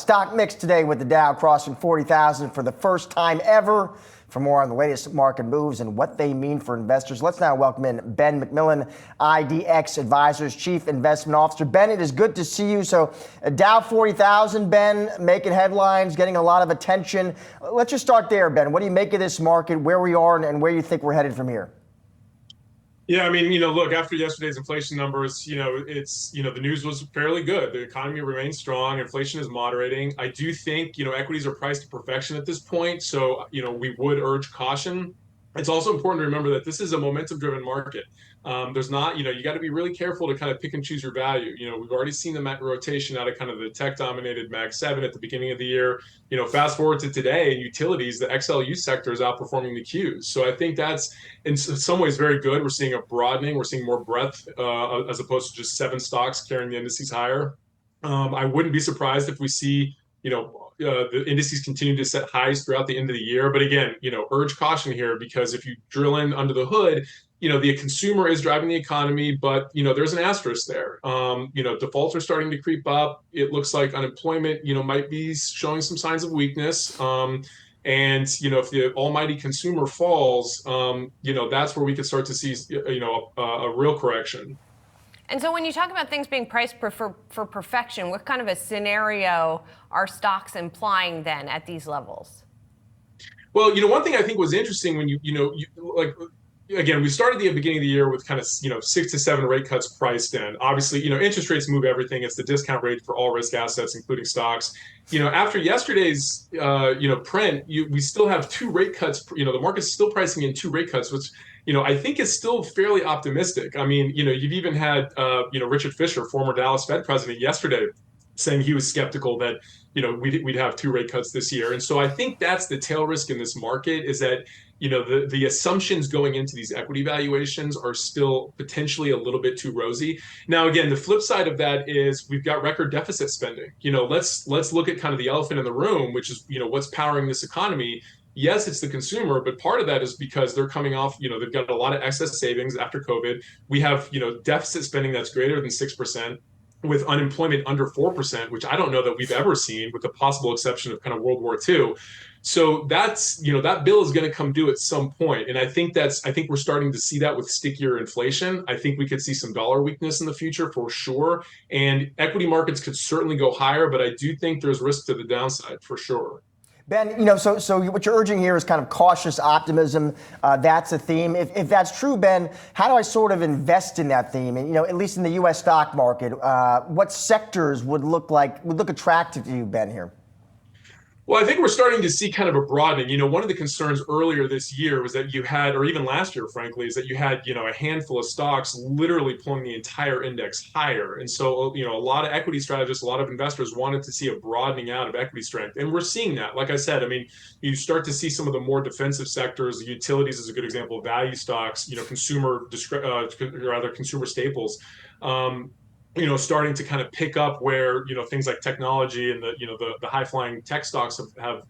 stock mix today with the Dow crossing 40,000 for the first time ever. For more on the latest market moves and what they mean for investors, let's now welcome in Ben McMillan, IDX Advisors Chief Investment Officer. Ben, it is good to see you. So Dow 40,000, Ben, making headlines, getting a lot of attention. Let's just start there, Ben. What do you make of this market, where we are, and where you think we're headed from here? Yeah, I mean, look, after yesterday's inflation numbers, the news was fairly good. The economy remains strong. Inflation is moderating. I do think, equities are priced to perfection at this point. So, we would urge caution. It's also important to remember that this is a momentum-driven market. There's not, you got to be really careful to kind of pick and choose your value. We've already seen the rotation out of kind of the tech-dominated Mag 7 at the beginning of the year. Fast forward to today, in utilities, the XLU sector is outperforming the Qs. So I think that's in some ways very good. We're seeing a broadening. We're seeing more breadth as opposed to just 7 stocks carrying the indices higher. I wouldn't be surprised if we see, the indices continue to set highs throughout the end of the year. But again, urge caution here, because if you drill in under the hood, the consumer is driving the economy, but, there's an asterisk there. Defaults are starting to creep up. It looks like unemployment, might be showing some signs of weakness. And, if the almighty consumer falls, that's where we could start to see, a real correction. And so when you talk about things being priced for perfection, what kind of a scenario are stocks implying then at these levels? Well, one thing I think was interesting when again, we started the beginning of the year with kind of, 6 to 7 rate cuts priced in. Obviously, interest rates move everything. It's the discount rate for all risk assets, including stocks. After yesterday's, print, we still have 2 rate cuts. The market's still pricing in 2 rate cuts, which, I think is still fairly optimistic. I mean, you've even had, Richard Fisher, former Dallas Fed president, yesterday saying he was skeptical that, we'd have 2 rate cuts this year. And so I think that's the tail risk in this market, is that, the assumptions going into these equity valuations are still potentially a little bit too rosy. Now, again, the flip side of that is we've got record deficit spending. Let's look at kind of the elephant in the room, which is, what's powering this economy. Yes, it's the consumer, but part of that is because they're coming off, they've got a lot of excess savings after COVID. We have, deficit spending that's greater than 6%. With unemployment under 4%, which I don't know that we've ever seen, with the possible exception of kind of World War II. So that's, that bill is going to come due at some point. And I think we're starting to see that with stickier inflation. I think we could see some dollar weakness in the future for sure. And equity markets could certainly go higher, but I do think there's risk to the downside for sure. Ben, so what you're urging here is kind of cautious optimism. That's a theme. If that's true, Ben, how do I sort of invest in that theme? And, at least in the U.S. stock market, what sectors would look attractive to you, Ben, here? Well, I think we're starting to see kind of a broadening. One of the concerns earlier this year was that you had, or even last year, frankly, is that you had, a handful of stocks literally pulling the entire index higher. And so, a lot of equity strategists, a lot of investors wanted to see a broadening out of equity strength. And we're seeing that. Like I said, I mean, you start to see some of the more defensive sectors. Utilities is a good example. Value stocks, consumer staples. Starting to kind of pick up where, things like technology and the high-flying tech stocks have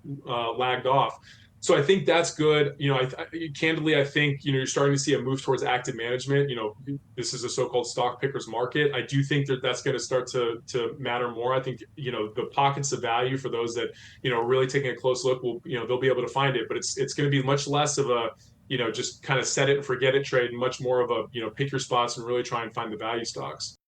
lagged off. So I think that's good. Candidly, I think, you're starting to see a move towards active management. This is a so-called stock pickers market. I do think that that's going to start to matter more. I think, the pockets of value for those that, are really taking a close look will, they'll be able to find it. But it's going to be much less of a, just kind of set it and forget it trade, and much more of a, pick your spots and really try and find the value stocks.